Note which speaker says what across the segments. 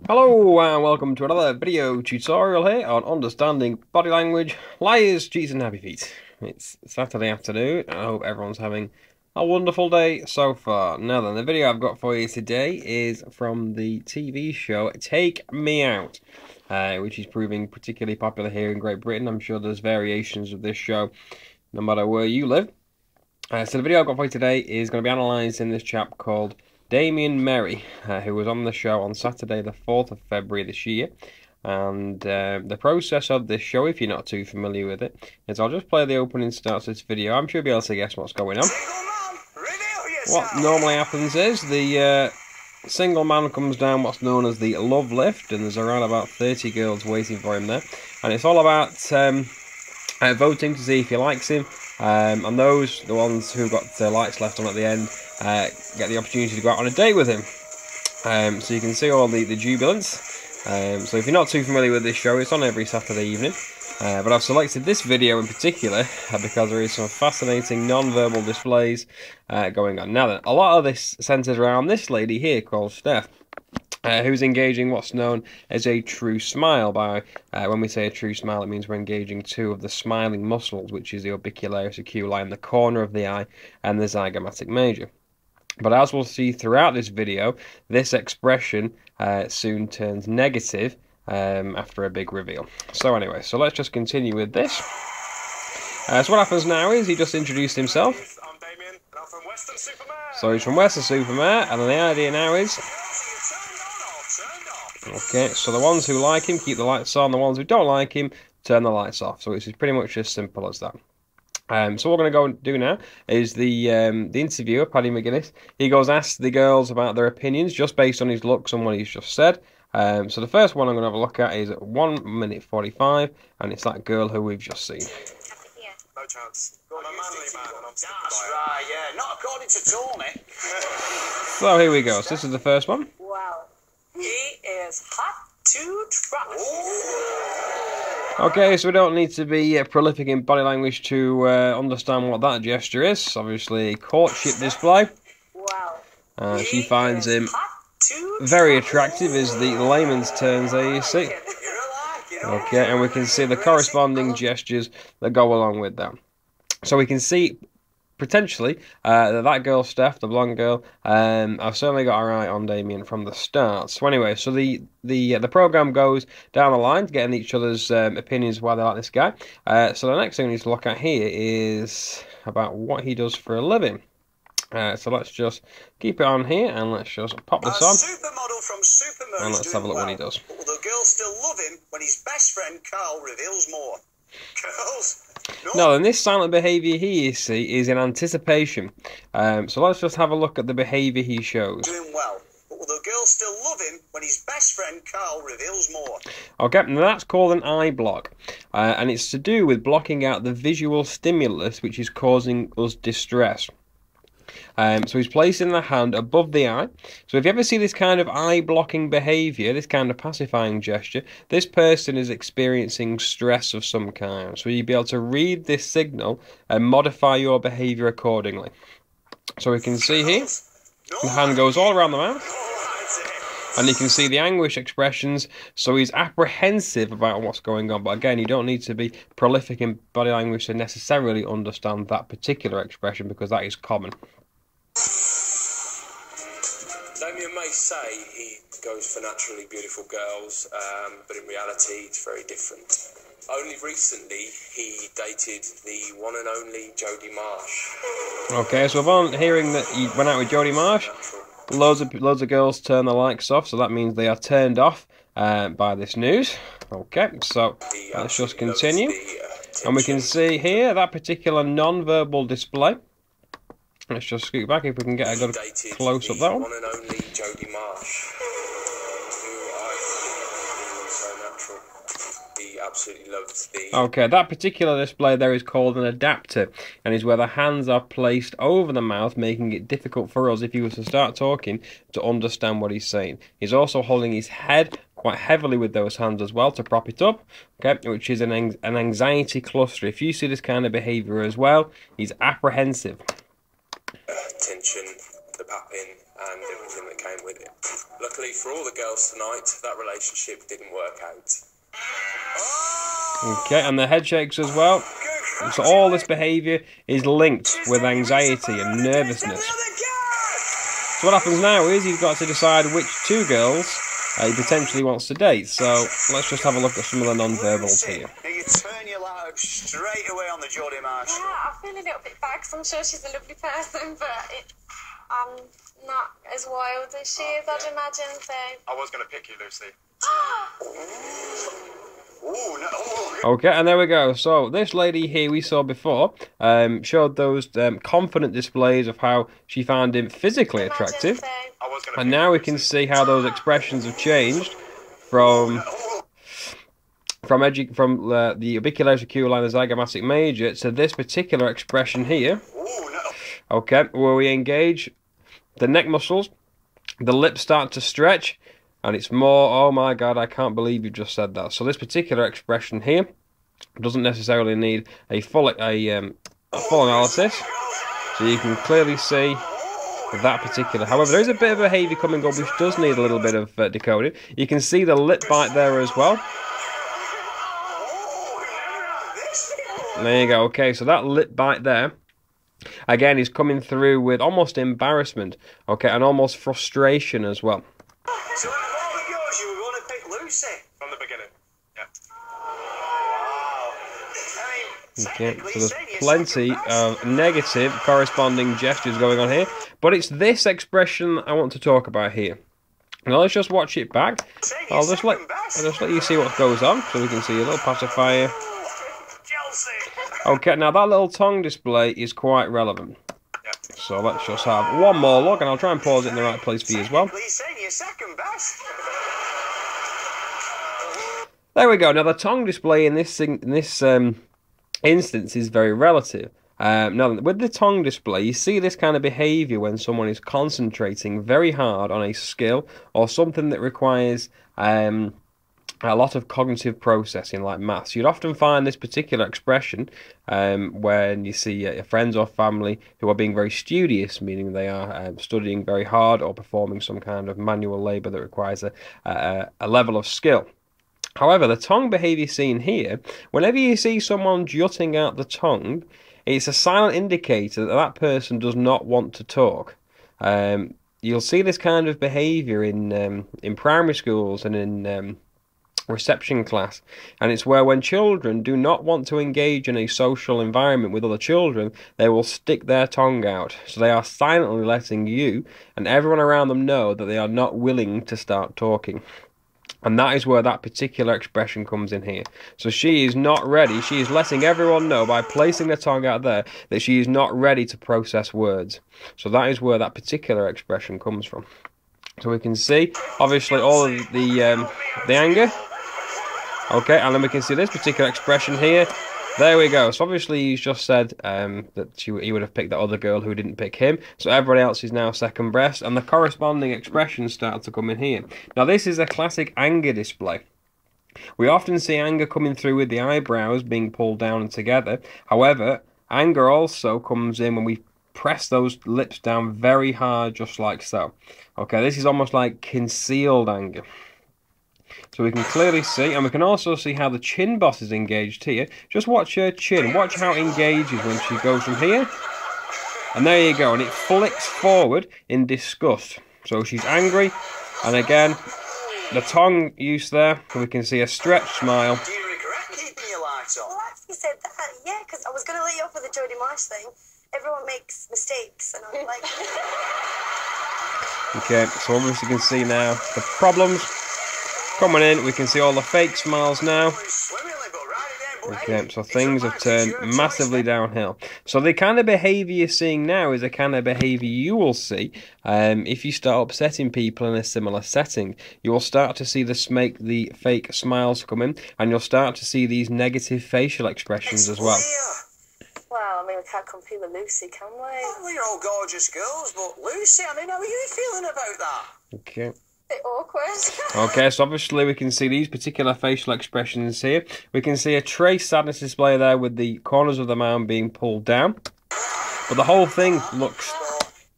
Speaker 1: Hello and welcome to another video tutorial here on understanding body language, liars, cheats and happy feet. It's Saturday afternoon and I hope everyone's having a wonderful day so far. Now then, the video I've got for you today is from the TV show Take Me Out, which is proving particularly popular here in Great Britain. I'm sure there's variations of this show no matter where you live. So the video I've got for you today is going to be analysing this chap called Damien Merry, who was on the show on Saturday the 4th of February this year. And the process of this show, if you're not too familiar with it, is I'll just play the opening starts of this video. I'm sure you'll be able to guess what's going on. What normally happens is the single man comes down what's known as the love lift, and there's around about 30 girls waiting for him there. And it's all about voting to see if he likes him. And those, the ones who got the lights left on at the end, get the opportunity to go out on a date with him. So you can see all the jubilance. So if you're not too familiar with this show, it's on every Saturday evening. But I've selected this video in particular because there is some fascinating non-verbal displays going on. Now then, a lot of this centres around this lady here called Steph. Who's engaging what's known as a true smile. When we say a true smile, it means we're engaging two of the smiling muscles, which is the orbicularis oculi in the corner of the eye and the zygomatic major. But as we'll see throughout this video, this expression soon turns negative after a big reveal. So anyway, so let's just continue with this. So what happens now is he just introduced himself.
Speaker 2: I'm Damien, and I'm from Western Supermare.
Speaker 1: So he's from Western Supermare, and the idea now is... Okay, so the ones who like him keep the lights on, the ones who don't like him turn the lights off. So it's pretty much as simple as that. So what we're going to go and do now is the interviewer, Paddy McGuinness, he goes ask the girls about their opinions just based on his looks and what he's just said. So the first one I'm going to have a look at is at 1 minute 45, and it's that girl who we've just seen.
Speaker 2: Yeah. No chance. I'm a manly man and I'm
Speaker 3: That's right, yeah. Not according to Tony.
Speaker 1: So here we go. So this is the first one.
Speaker 3: Wow. He is hot to trot.
Speaker 1: Okay, so we don't need to be prolific in body language to understand what that gesture is. Obviously, a courtship display.
Speaker 3: Wow.
Speaker 1: She finds him very attractive, is the layman's terms there, you see. Okay, and we can see the corresponding gestures that go along with that. So we can see potentially that girl Steph, the blonde girl, I've certainly got her eye on Damien from the start. So anyway, so the program goes down the line, getting each other's opinions why they like this guy. So the next thing we need to look at here is about what he does for a living. So let's just keep it on here and let's just pop this on.
Speaker 3: Supermodel from Supermerge,
Speaker 1: and let's have a look what he does.
Speaker 3: But will the girls still love him when his best friend Carl reveals more? Girls?
Speaker 1: No, and this silent behaviour here, you see, is in anticipation. So let's just have a look at the behaviour he shows.
Speaker 3: Doing well. But will the girls still love him when his best friend Carl reveals more?
Speaker 1: Okay, now that's called an eye block. And it's to do with blocking out the visual stimulus which is causing us distress. So he's placing the hand above the eye. So if you ever see this kind of eye blocking behaviour, this kind of pacifying gesture, this person is experiencing stress of some kind. So you'll be able to read this signal and modify your behaviour accordingly. So we can see here, the hand goes all around the mouth. And you can see the anguish expressions, so he's apprehensive about what's going on. But again, you don't need to be prolific in body language to necessarily understand that particular expression, because that is common.
Speaker 4: Damien may say he goes for naturally beautiful girls, but in reality it's very different. Only recently he dated the one and only Jodie Marsh.
Speaker 1: Okay, so upon hearing that he went out with Jodie Marsh, loads of girls turn the lights off, so that means they are turned off by this news. Okay, so let's just continue. And we can see here that particular non-verbal display. Let's just scoot back if we can get a good close up that one.
Speaker 4: One and only Jodie Marsh, who I think is so natural. He absolutely loves the...
Speaker 1: Okay, that particular display there is called an adapter, and is where the hands are placed over the mouth, making it difficult for us, if he was to start talking, to understand what he's saying. He's also holding his head quite heavily with those hands as well to prop it up, okay, which is an anxiety cluster. If you see this kind of behaviour as well, he's apprehensive.
Speaker 4: Tension, the papping, and everything that came with it. Luckily for all the girls tonight, that relationship didn't work out.
Speaker 1: Okay, and the head shakes as well. So all this behaviour is linked with anxiety and nervousness. So what happens now is he's got to decide which two girls he potentially wants to date. So let's just have a look at some of the non-verbals here.
Speaker 3: You turn your light up straight away on the Jodie Marsh.
Speaker 5: Yeah, I feel a little bit bad because I'm sure she's a lovely person, but I'm not as wild as she is, I'd imagine. So
Speaker 2: I was going to pick you, Lucy.
Speaker 3: Ooh, no.
Speaker 1: Okay, and there we go. So this lady here we saw before showed those confident displays of how she found him physically attractive.
Speaker 2: I was going to
Speaker 1: And now we can see how those expressions have changed from the orbicularis zygomatic major to this particular expression here.
Speaker 3: Ooh, no.
Speaker 1: Okay, where we engage the neck muscles, the lips start to stretch, and it's more, oh my god, I can't believe you just said that. So this particular expression here doesn't necessarily need a full analysis. So you can clearly see that particular. However, there is a bit of behaviour coming up which does need a little bit of decoding. You can see the lip bite there as well. There you go. Okay, so that lip bite there, again, is coming through with almost embarrassment, okay, and almost frustration as well.
Speaker 3: So out of all the girls, you were going to pick Lucy.
Speaker 2: from the beginning. Yeah.
Speaker 1: Okay, so there's plenty of negative corresponding gestures going on here, but it's this expression I want to talk about here. Now let's just watch it back. I'll just let you see what goes on, so we can see a little pacifier. Okay, now that little tongue display is quite relevant. So let's just have one more look, and I'll try and pause it in the right place for you as well. There we go. Now the tongue display in this instance is very relative. Now with the tongue display, you see this kind of behaviour when someone is concentrating very hard on a skill or something that requires a lot of cognitive processing, like maths. You'd often find this particular expression when you see friends or family who are being very studious, meaning they are studying very hard or performing some kind of manual labour that requires a level of skill. However, the tongue behaviour seen here, whenever you see someone jutting out the tongue, it's a silent indicator that that person does not want to talk. You'll see this kind of behaviour in primary schools and in reception class, and it's where when children do not want to engage in a social environment with other children, they will stick their tongue out. So they are silently letting you and everyone around them know that they are not willing to start talking. And that is where that particular expression comes in here. So she is not ready. She is letting everyone know by placing the tongue out there that she is not ready to process words. So that is where that particular expression comes from. So we can see, obviously, all of the anger. Okay, and then we can see this particular expression here. There we go. So obviously he's just said that he would have picked that other girl who didn't pick him. So everybody else is now second best, and the corresponding expressions start to come in here. Now this is a classic anger display. We often see anger coming through with the eyebrows being pulled down and together. However, anger also comes in when we press those lips down very hard, just like so. Okay, this is almost like concealed anger. So we can clearly see, and we can also see how the chin boss is engaged here. Just watch her chin. Watch how it engages when she goes from here. And there you go. And it flicks forward in disgust. So she's angry. And again, the tongue use there. And we can see a stretched smile.
Speaker 3: Do you regret keeping your lights on?
Speaker 5: Well, after you said that, yeah, because I was going to let you off with the Jodie Marsh thing. Everyone makes mistakes, and I'm like...
Speaker 1: Okay, so obviously you can see now the problems coming in. We can see all the fake smiles now. Okay, so things have turned massively downhill. So the kind of behaviour you're seeing now is the kind of behaviour you will see if you start upsetting people in a similar setting. You will start to see the fake smiles come in, and you'll start to see these negative facial expressions as well.
Speaker 5: Well, I mean, we can't compete with Lucy, can we?
Speaker 3: Well, you're all gorgeous girls, but Lucy, I mean, how are you feeling about that?
Speaker 1: Okay.
Speaker 5: Bit awkward.
Speaker 1: Okay, so obviously we can see these particular facial expressions here. We can see a trace sadness display there with the corners of the mouth being pulled down. But the whole thing looks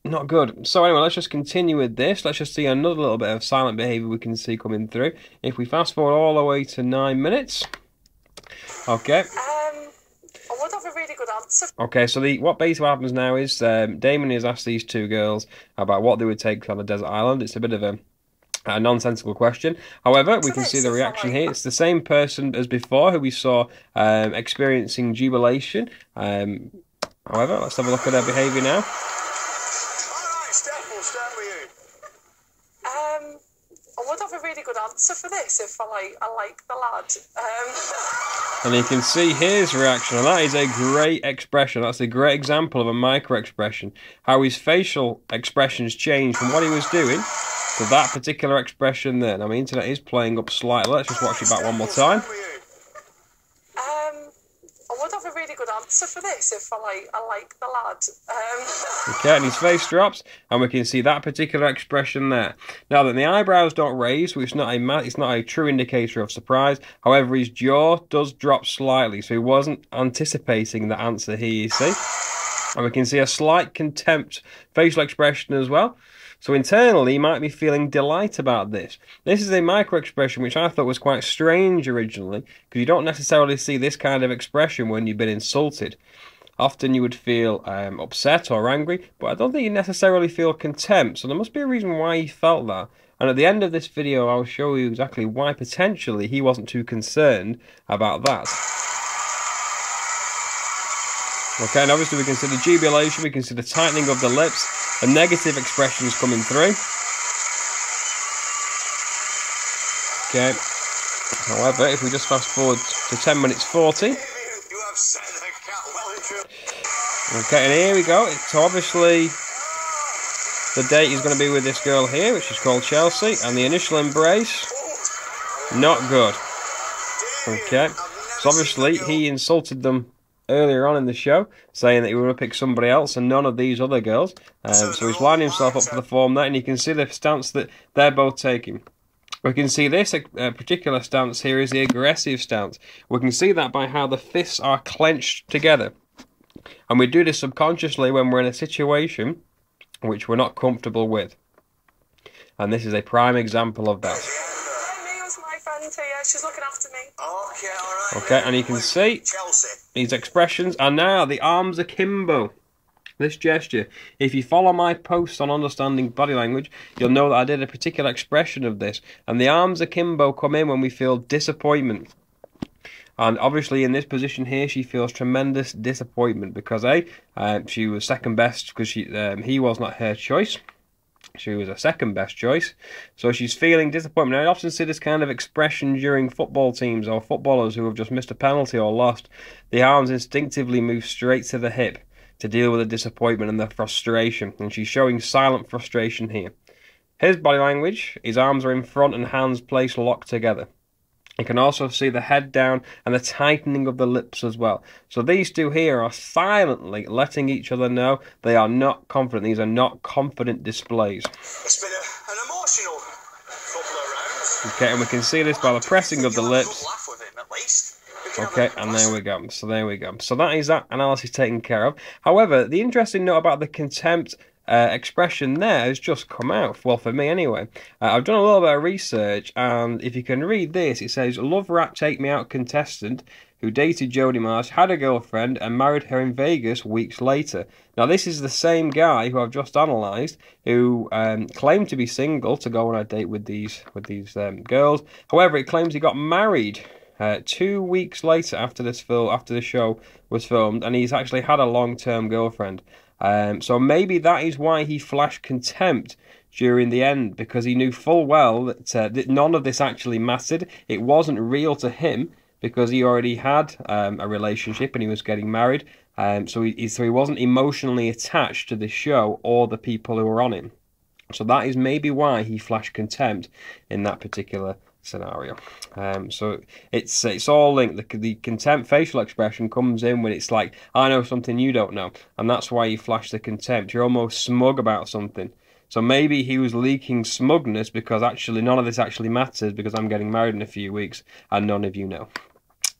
Speaker 1: Not good. So anyway, let's just continue with this. Let's just see another little bit of silent behaviour we can see coming through. If we fast forward all the way to 9 minutes. Okay.
Speaker 5: I would have a really good answer.
Speaker 1: Okay, so what basically happens now is Damon has asked these two girls about what they would take on a desert island. It's a bit of a nonsensical question. However, we can see the reaction here. It's the same person as before who we saw experiencing jubilation. However, let's have a look at their behaviour now.
Speaker 3: Alright, Steph, we'll start with you.
Speaker 5: I would have a really good answer for this if I like the lad.
Speaker 1: And you can see his reaction, and that is a great expression. That's a great example of a micro-expression. How his facial expressions changed from what he was doing to that particular expression there. Now, my internet is playing up slightly. Let's just watch it back one more time.
Speaker 5: I would have a really good answer for this if I like the lad.
Speaker 1: Okay, and his face drops, and we can see that particular expression there. Now, that the eyebrows don't raise, which it's not a true indicator of surprise. However, his jaw does drop slightly, so he wasn't anticipating the answer here, you see. And we can see a slight contempt facial expression as well. So internally, he might be feeling delight about this. This is a micro-expression which I thought was quite strange originally, because you don't necessarily see this kind of expression when you've been insulted. Often you would feel upset or angry, but I don't think you necessarily feel contempt, so there must be a reason why he felt that. And at the end of this video, I'll show you exactly why potentially he wasn't too concerned about that. Okay, and obviously we can see the jubilation, we can see the tightening of the lips, the negative expressions coming through. Okay, however, if we just fast forward to 10 minutes 40.
Speaker 3: You have set the cat well and truly.
Speaker 1: Okay, and here we go. So obviously the date is going to be with this girl here, which is called Chelsea, and the initial embrace, not good. Okay, so obviously he insulted them earlier on in the show, saying that he would have picked somebody else and none of these other girls. So he's lining himself up for the form there, and you can see the stance that they're both taking. We can see this particular stance here is the aggressive stance. We can see that by how the fists are clenched together. And we do this subconsciously when we're in a situation which we're not comfortable with. And this is a prime example of that.
Speaker 5: Mia's my friend here. She's looking after me.
Speaker 3: Okay, alright.
Speaker 1: Okay, and you can see
Speaker 3: Chelsea.
Speaker 1: these expressions are now the arms akimbo. This gesture. If you follow my posts on understanding body language, you'll know that I did a particular expression of this. And the arms akimbo come in when we feel disappointment. And obviously in this position here, she feels tremendous disappointment because she was second best because he was not her choice. She was a second best choice. So she's feeling disappointment. I often see this kind of expression during football teams or footballers who have just missed a penalty or lost. The arms instinctively move straight to the hip to deal with the disappointment and the frustration. And she's showing silent frustration here. His body language, his arms are in front and hands placed locked together. You can also see the head down and the tightening of the lips as well. So these two here are silently letting each other know they are not confident. These are not confident displays.
Speaker 3: It's been an emotional couple of rounds.
Speaker 1: Okay, and we can see this by the pressing of the lips.
Speaker 3: Laugh with him, at least.
Speaker 1: Okay, and there we go. So there we go. So that is that analysis taken care of. However, the interesting note about the contempt expression there has just come out. Well, for me anyway. I've done a little bit of research, and if you can read this, it says, Love Rap Take Me Out contestant who dated Jody Marsh, had a girlfriend, and married her in Vegas weeks later. Now, this is the same guy who I've just analysed, who claimed to be single to go on a date with these girls. However, it claims he got married 2 weeks later after the show was filmed, and he's actually had a long-term girlfriend. So maybe that is why he flashed contempt during the end, because he knew full well that none of this actually mattered. It wasn't real to him because he already had a relationship and he was getting married. So he wasn't emotionally attached to the show or the people who were on it. So that is maybe why he flashed contempt in that particular scenario. So it's all linked. The contempt facial expression comes in when it's like, I know something you don't know, and that's why you flash the contempt. You're almost smug about something. So maybe he was leaking smugness because actually none of this actually matters because I'm getting married in a few weeks and none of you know.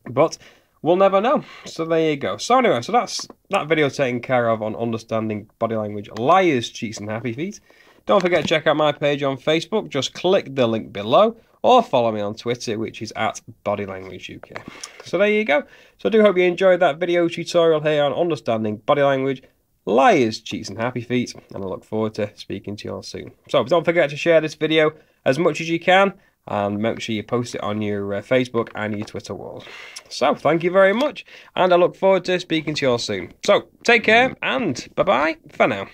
Speaker 1: But we'll never know. So there you go. So anyway, so that's that video taken care of on understanding body language, liars, cheats and happy feet. Don't forget to check out my page on Facebook. Just click the link below or follow me on Twitter, which is at Body Language UK. So there you go. So I do hope you enjoyed that video tutorial here on understanding body language, liars, cheats and happy feet, and I look forward to speaking to you all soon. So don't forget to share this video as much as you can, and make sure you post it on your Facebook and your Twitter walls. So thank you very much, and I look forward to speaking to you all soon. So take care, and bye-bye for now.